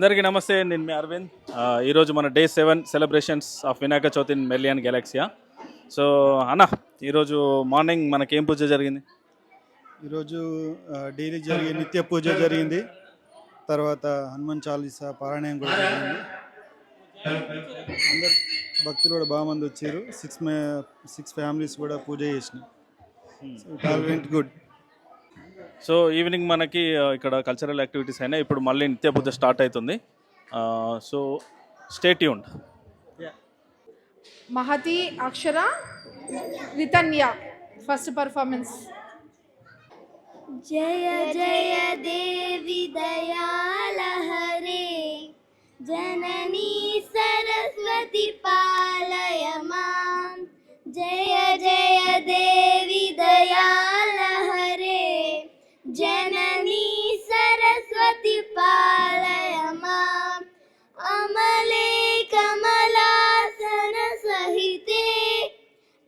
అందరికీ నమస్తే, నేను మీ అరవింద్. ఈరోజు మన day 7 celebrations of Vinayaka Chavithi in మెలియన్ గెలాక్సియా. సో అన్న, ఈరోజు మార్నింగ్ మనకేం పూజ జరిగింది? ఈరోజు డైలీ జరిగే నిత్య పూజ జరిగింది. తర్వాత హనుమాన్ చాలీసా పారాయణం కూడా జరిగింది. అందరు భక్తులు కూడా బాగా మంది వచ్చారు. సిక్స్ ఫ్యామిలీస్ కూడా పూజ చేసినాయి. It all went good. So evening మనకి ఇక్కడ కల్చరల్ యాక్టివిటీస్ అయినాయి. ఇప్పుడు మళ్ళీ నిత్య పూజ స్టార్ట్ అవుతుంది. So stay tuned. Mahathi, Akshara, Ritanya first performance. జయ జయ దేవి దయాలహరే, జననీ సరస్వతి పాలయ మాం. జయ జయ దేవి దయాలహరే, జననీ సరస్వతి పాలయ మాం. అమలే కమలాసన సహితే,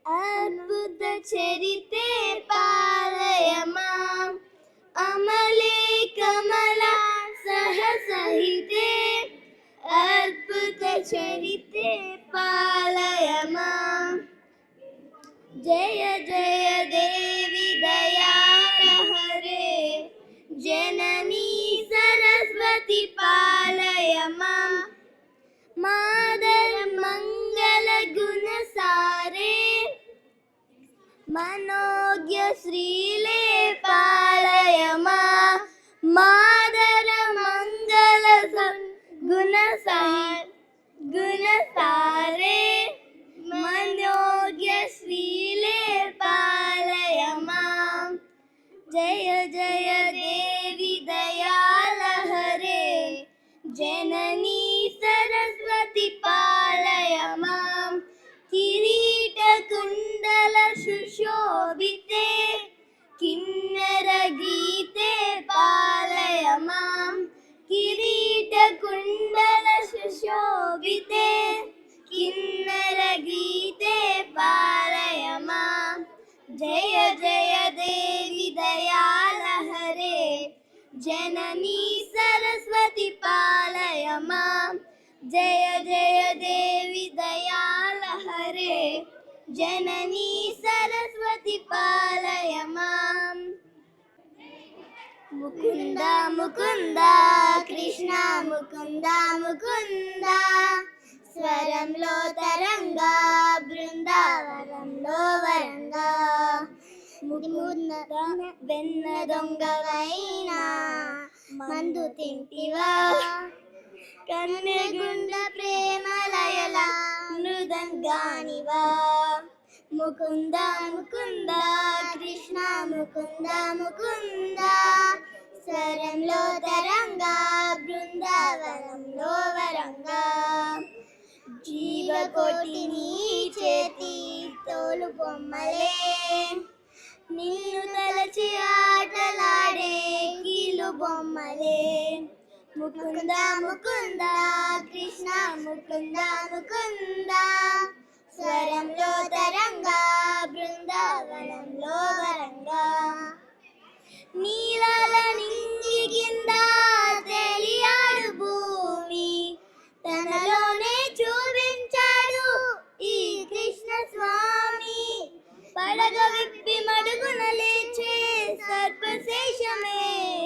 అద్భుత చరితే పాలయ మాం. అమలే కమలా సహితే, అద్భుత చరితే పాలయ మాం. జయ జయ దేవి దయాలహరే, జననీ సరస్వతి పాలయ మాం. మాదర మంగళ గుణ సారే, మనోజ్ఞ శ్రీలే పాలయ మాం. మాదర మంగళ గుణ సారే, మనోజ్ఞ శ్రీలే పాలయ మాం. జయ జయ దేవి దయాలహరే, జననీ సరస్వతి పాలయ మాం. కిరీట కుండల సుశోభితే, కిన్నర గీతే పాలయ మాం. కిరీట కుండల సుశోభితే, కిన్నర గీతే పాలయ మాం. జయ జయ దేవి దయాలహరే, జననీ సరస్వతి పాలయ మాం. జయ జయ దేవి దయాలహరే, జననీ సరస్వతి పాలయ మాం. ముకుంద ముకుంద కృష్ణ ముకుంద ముకుంద, స్వరంలో తరంగా బృందావనంలో వరంగా. ముకుంద వెన్న దొంగవైనా మందు తింటివా, కన్నెగుండ ప్రేమలయల మృదంగానివా. ముకుంద ముకుంద కృష్ణ ముకుంద ముకుంద, స్వరంలో తరంగా బృందావనంలో వరంగా. జీవకోటిని చేతి తోలు బొమ్మలే, నిన్ను తలచి ఆటలాడే కీలు బొమ్మలే. ముకుంద ముకుంద కృష్ణ ముకుంద ముకుంద, స్వరంలో తరంగా బృందావనంలో వరంగా. నీలాల నింగి కింద తెలియాడు భూమి, తనలోనే చూపించాడు ఈ కృష్ణ స్వామి. పడగ విప్పి మడుగున లేచే సర్పశేషమే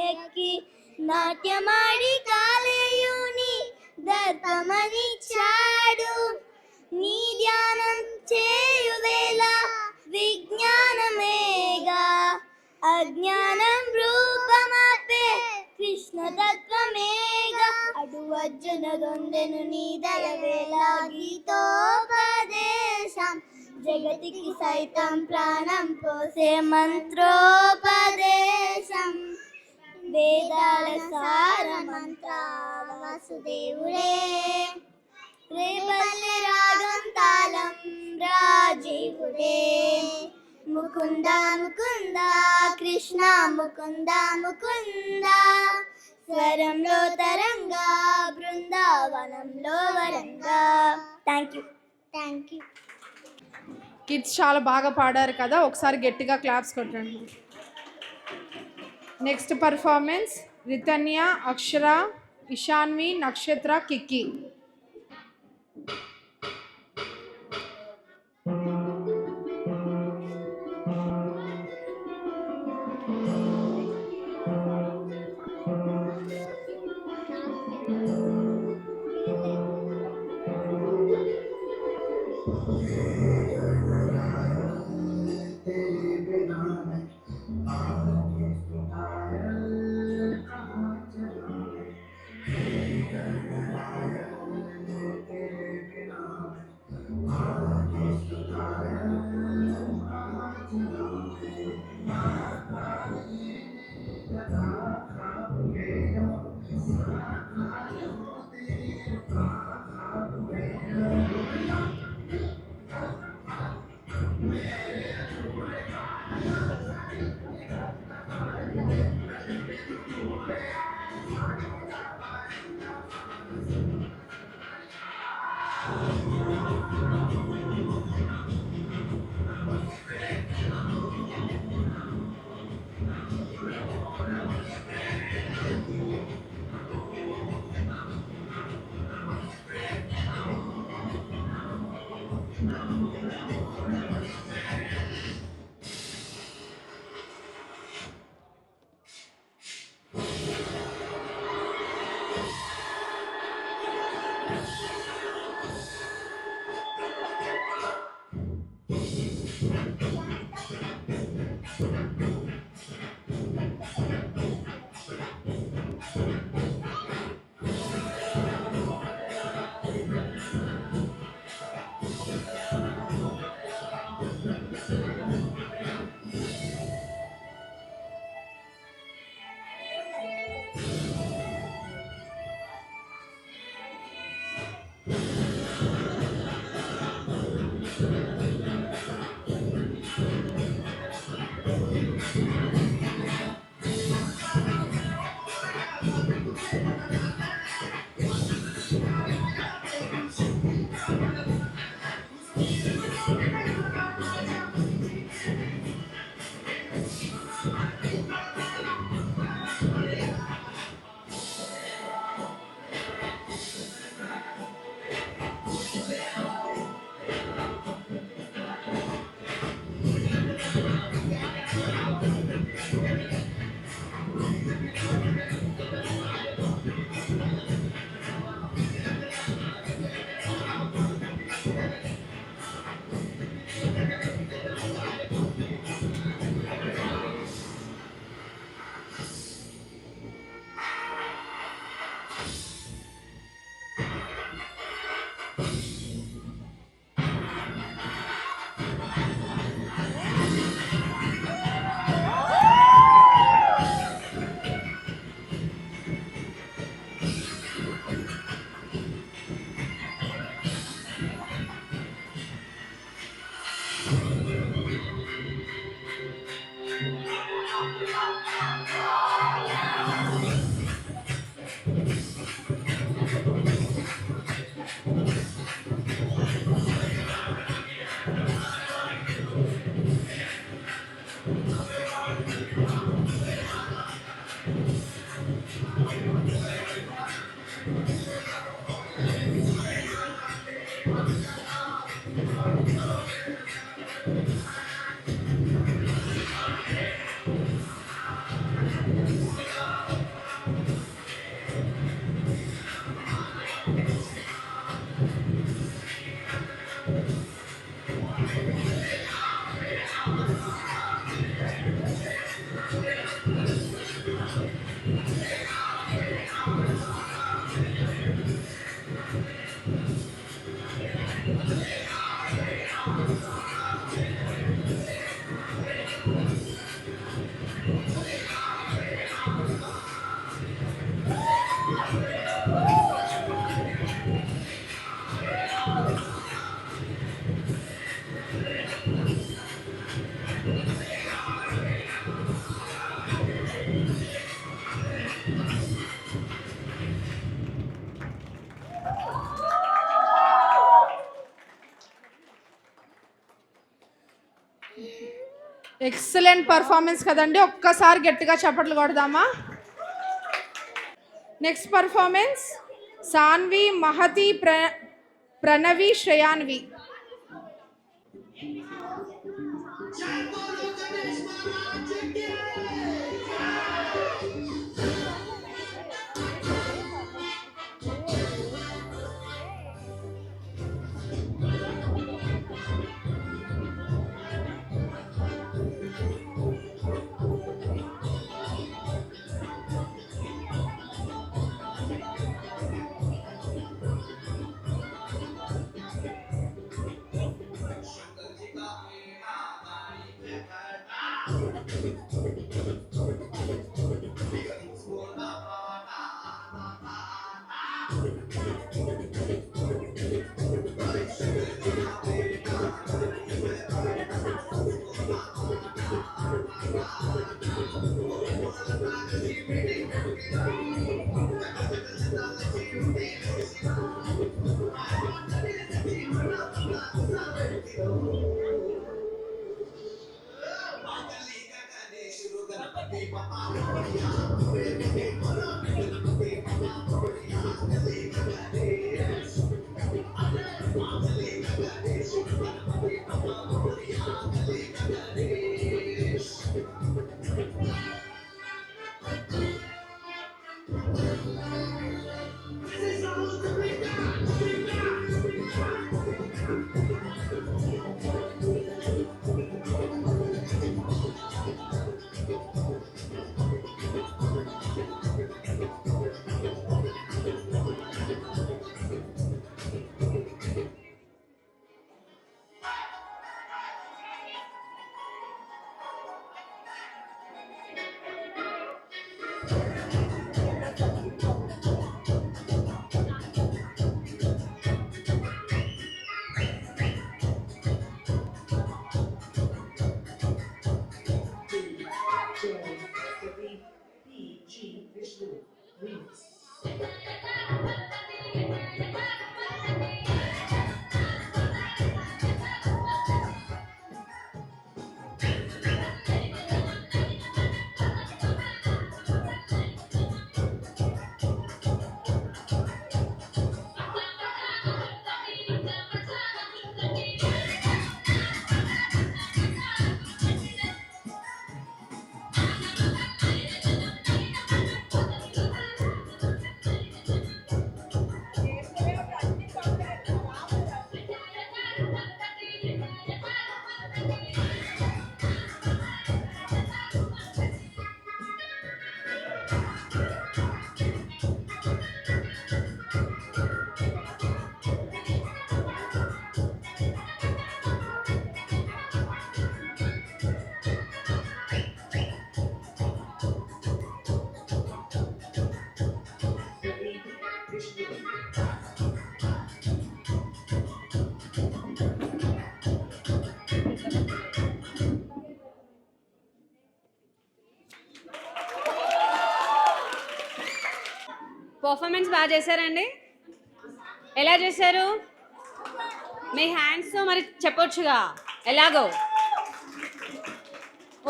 ఎక్కి, నాట్యమాడి కాలేయుని దర్పమనిచ్చాడు. నీ ధ్యానం చేయువేళ విజ్ఞానమేగా, అజ్ఞానం రూపమాపే కృష్ణ తత్వమేగా. అడు అర్జున దొందెను నీ దయవేళ గీతోపదేశం, జగతికి సైతం ప్రాణం పోసే మంత్రోపదేశం. వేదాల సార మంత్రాల వసుదేవుడే, రేపల్లె రాగం తాళం రాజీవుడే. ముకుంద ముకుంద కృష్ణ ముకుంద ముకుంద, స్వరంలో తరంగా బృందావనంలో వరంగా. Thank you. కిడ్స్ చాలా బాగా పాడారు కదా, ఒకసారి గట్టిగా క్లాప్స్ కొట్టండి. నెక్స్ట్ పర్ఫార్మెన్స్ రితన్య, అక్షర, ఇషాన్వి, నక్షత్ర, కిక్కి. ఎక్సలెంట్ పర్ఫార్మెన్స్ కదండి, ఒక్కసారి గట్టిగా చప్పట్లు కొడదామా. Next performance Saanvi, Mahathi, Pranavi, Shreyanvi. Performance బాగా చేశారండి. ఎలా చేశారు? మీ హ్యాండ్స్తో మరి చెప్పొచ్చుగా ఎలాగో.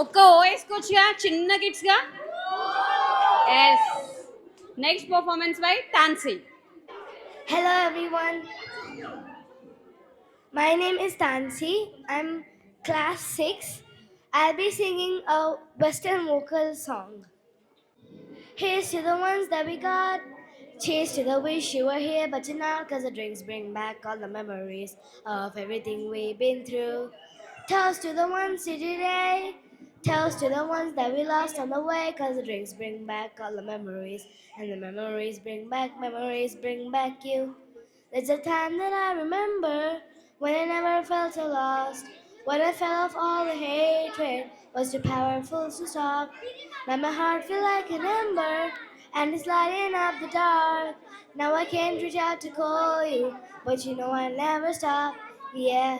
ఒక్క ఓ వేసుకోవచ్చుగా చిన్న కిడ్స్గా. Yes. Next performance by Tansi. Hello everyone. My name is Tansi. I'm class 6. I'll be singing a western vocal song. Here's to the ones that we got. Cheers to the wish you were here but you're not, 'cause the drinks bring back all the memories of everything we've been through. Toast to the ones here today. Toast to the ones that we lost on the way, 'cause the drinks bring back all the memories, and the memories bring back you. There's a time that I remember when I never felt so lost, when I fell off all the hatred was too powerful to stop. Made my heart feel like an ember, and it's lighting up the dark. Now I can't reach out to call you, but you know I never stop. Yeah,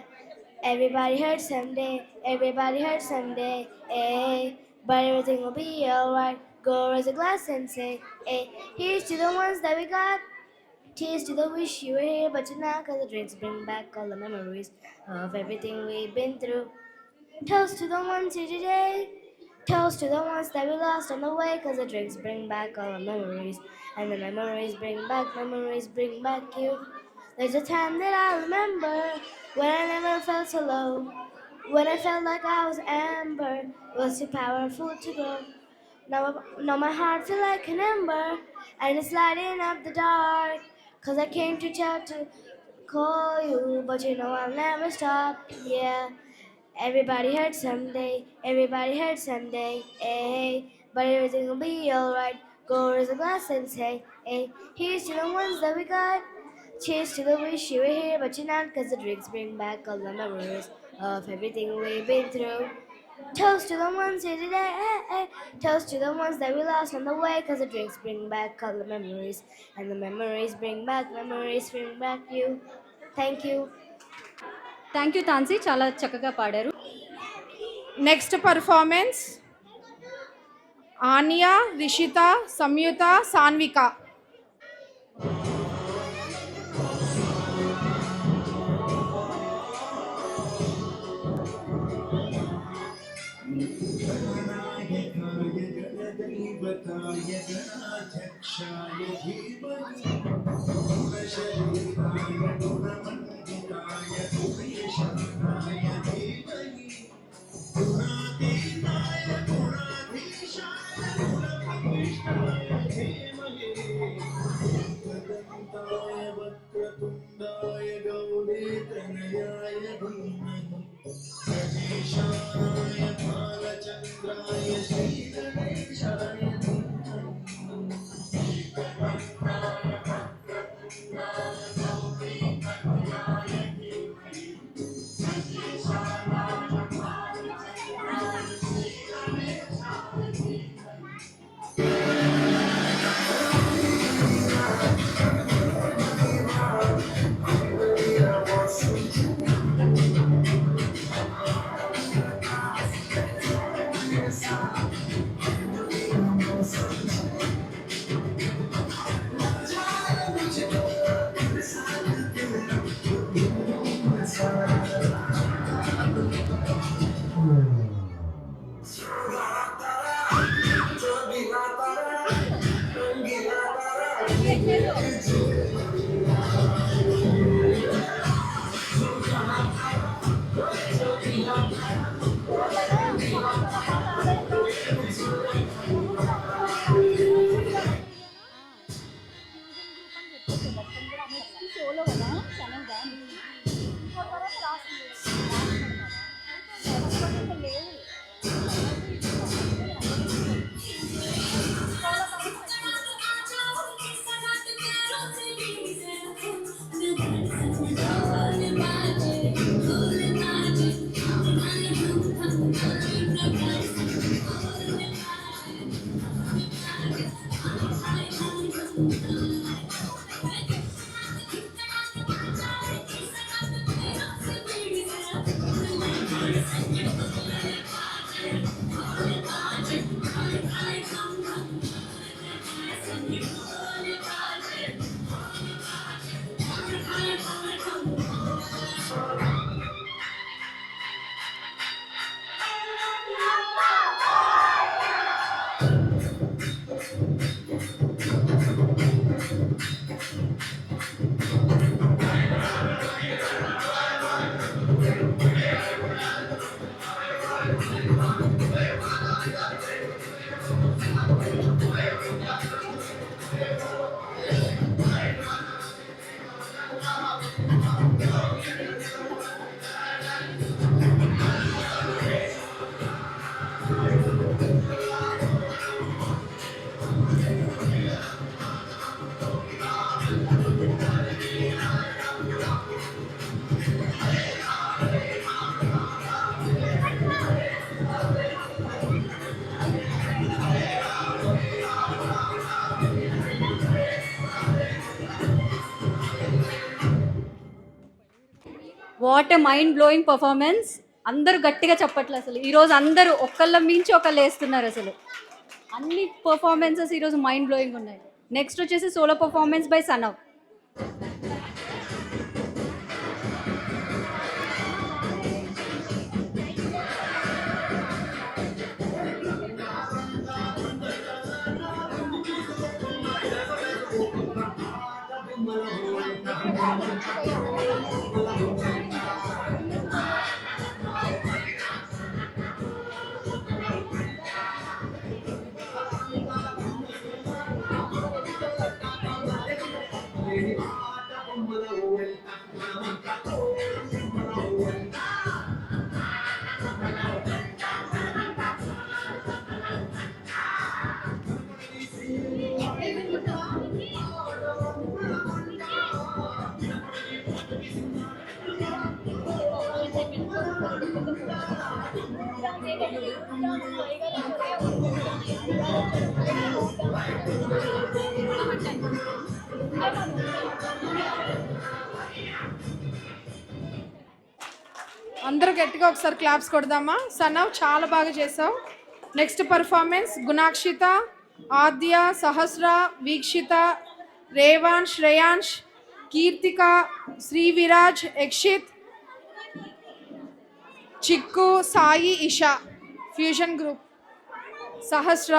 everybody hurts someday, everybody hurts someday, eh? But everything will be alright. Go raise a glass and say, eh? Here's to the ones that we got. Cheers to the wish you were here, but you're not, 'cause the drinks bring back all the memories of everything we've been through. Toast to the ones here today. Toast to the ones that we lost on the way, cause the drinks bring back all the memories. And the memories bring back you. There's a time that I remember when I never felt so low. When I felt like I was amber, it was too powerful to go. Now my heart feel like an ember, and it's lighting up the dark. Cause I came to try to call you, but you know I'll never stop, yeah. Everybody hurts someday, hey. But everything will be alright. Go raise a glass and say, hey. Here's to the ones that we got. Cheers to the wish you were here, but you're not. Cause the drinks bring back all the memories of everything we've been through. Toast to the ones here today, Toast to the ones that we lost on the way. Cause the drinks bring back all the memories. And the memories bring back you. Thank you. Thank you Tansi, చాలా చక్కగా పాడారు. Next performance Ania, Rishitha, Samyutha, Sanvika. What a mind blowing performance. అందరూ గట్టిగా చెప్పట్లు. అసలు ఈరోజు అందరూ ఒకళ్ళ మించి ఒకళ్ళు వేస్తున్నారు. అసలు అన్ని పర్ఫార్మెన్సెస్ ఈరోజు మైండ్ బ్లోయింగ్ ఉన్నాయి. నెక్స్ట్ వచ్చేసి సోలో పర్ఫార్మెన్స్ బై సనవ్. అందరూ గట్టిగా ఒకసారి క్లాప్స్ కొడదామా? సనవ్ చాలా బాగా చేసావు. నెక్స్ట్ పర్ఫార్మెన్స్ గుణాక్షిత, ఆద్య, సహస్ర, వీక్షిత, రేవాన్, శ్రేయాంష్, కీర్తిక, శ్రీ విరాజ్, యక్షిత్, చిక్కు, సాయి, ఇషా, ఫ్యూజన్ గ్రూప్. సహస్ర.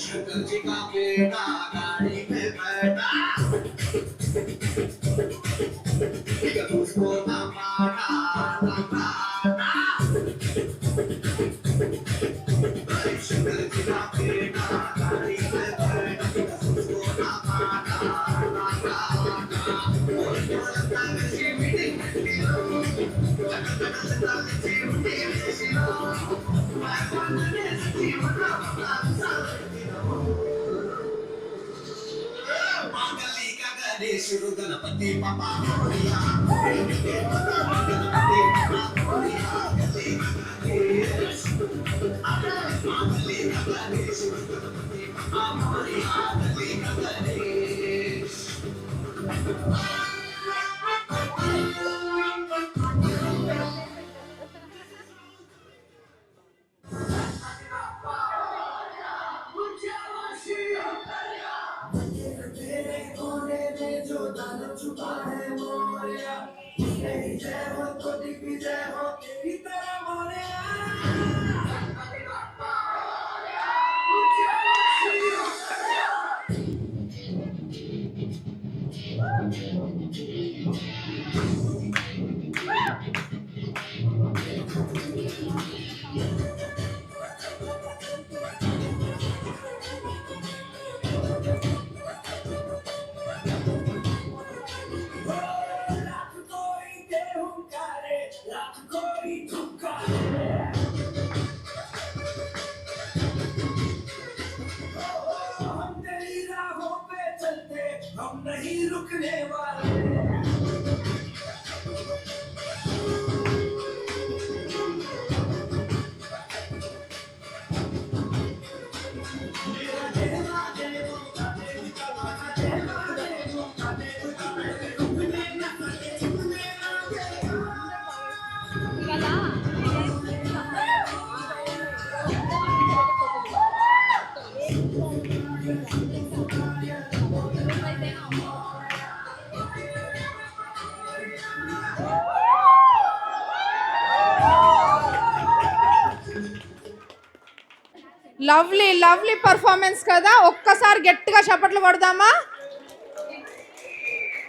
शिवजी का बेटा गाड़ी में లవ్లీ లవ్లీ పర్ఫార్మెన్స్ కదా, ఒక్కసారి గట్టిగా చప్పట్లు కొడదామా?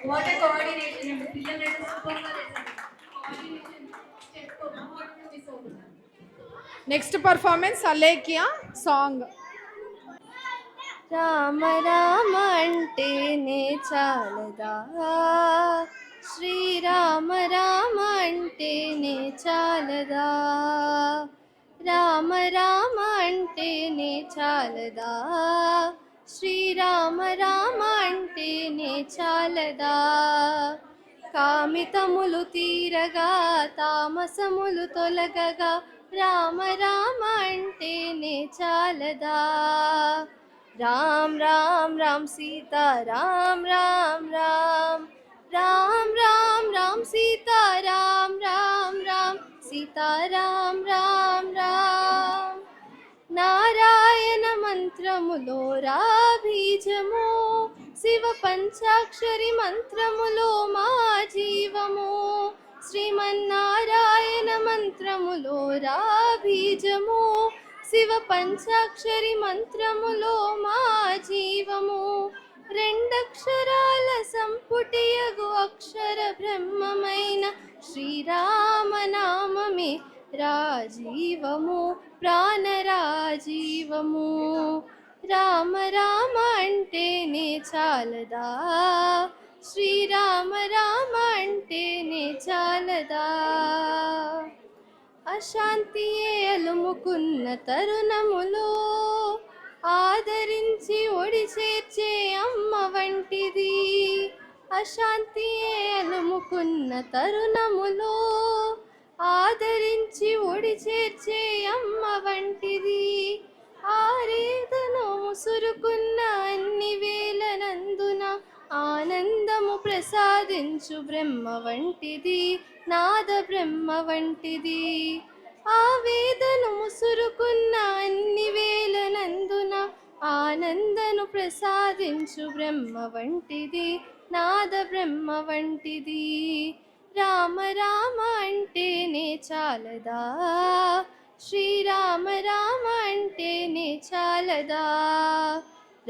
వాట్ ఏ కోఆర్డినేషన్ అండి, పిల్లలు సూపర్ గా చేశారు. Next performance Alekhya song. Rama Rama అంటేనే చాలదా, శ్రీరామ రామ అంటేనే చాలదా, రామ రామ అంటేనే చాలదా, శ్రీరామ రామ అంటేనే చాలదా, కామితములు తీరగా తామసములు తొలగగా, రామ రామ అంటేనే చాలదా, రామ్ రామ్ రామ్ సీతా రామ్ రామ్ రామ్, రామ్ రామ్ రామ్ సీతా రామ్ రామ్ రామ్, సీతా రామ్ రామ్ రామ్, నారాయణ మంత్రములో రా బీజము, శివ పంచాక్షరి మంత్రములో మా జీవము, శ్రీమన్నారాయణ మంత్రములో రా బీజము, శివ పంచాక్షరి మంత్రములో మా జీవము, రెండక్షరాల సంపుటియగు అక్షర బ్రహ్మమైన శ్రీరామనామమే రాజీవము, ప్రాణరాజీవము, రామ రామ అంటేనే చాలదా, శ్రీరామ రామ అంటేనే చాలదా, అశాంతియే అలుముకున్న తరుణములో ఆదరించి ఒడి చేర్చే అమ్మ వంటిది, అశాంతియే అలుముకున్న తరుణములో ఆదరించి ఒడి చేర్చే అమ్మ వంటిది, ఆరేదను ముసురుకున్న అన్ని వేలనందున ఆనందము ప్రసాదించు బ్రహ్మ వంటిది, నాద బ్రహ్మ వంటిది, ఆవేదను ముసురుకున్న అన్ని వేలనందున ఆనందను ప్రసాదించు బ్రహ్మ వంటిది, నాద బ్రహ్మ వంటిది, రామ రామ అంటేనే చాలదా, శ్రీరామ రామ అంటేనే చాలదా,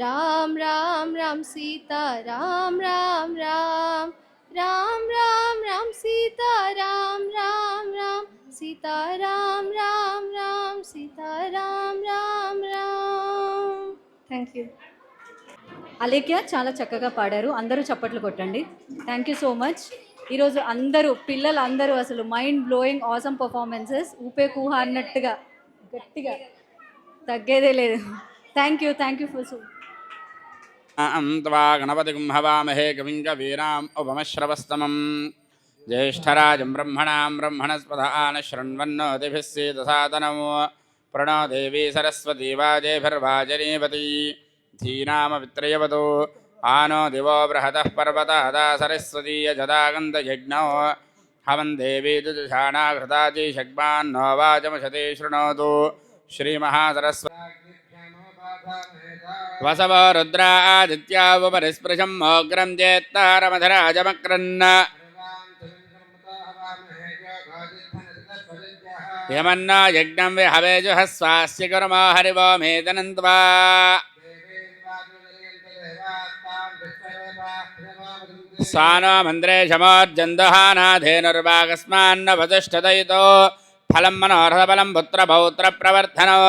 రామ్ రామ్ రామ్ సీతా రామ్ రామ్ రామ్, राम राम राम सीता राम राम राम सीता राम राम राम सीता राम राम राम థ్యాంక్ యూ. అలేఖ్య చాలా చక్కగా పాడారు, అందరూ చప్పట్లు కొట్టండి. Thank you so much. ఈరోజు అందరూ పిల్లలు అందరూ అసలు మైండ్ బ్లోయింగ్ ఆసమ్ పర్ఫార్మెన్సెస్, ఊపే కూహ అన్నట్టుగా గట్టిగా తగ్గేదే లేదు. Thank you for so. त्वा गणपतिं हवामहे कविं कवीनाम् उपमश्रवस्तमं ज्येष्ठराजं ब्रह्मणां ब्रह्मणस्पदान शृण्वन्नोतिभिः सीदसादनम् प्रणो देवी सरस्वती वाजेभिर्वाजनीवती धीनामवित्रयवतु आनो दिवो बृहतः पर्वतः सरस्वती यजदागन्धयज्ञो हवन् देवी दुजुषाणाघृताजी शग्मान्नो वाचमशति शृणोतु श्रीमहासरस्वती वसवो रुद्रादित्यावपरिस्पृशं मोग्रं चेत्तारमधराजमक्रन् यमन्नो यज्ञं विहवेजुः स्वास्य कुर्मो हरिवो मेदनन्त्वा स्वानो मन्द्रे शमोर्जन्दुहानाधेनुर्वागस्मान्न वसिष्ठदयितो फलं मनोरथफलं पुत्रपौत्रप्रवर्धनो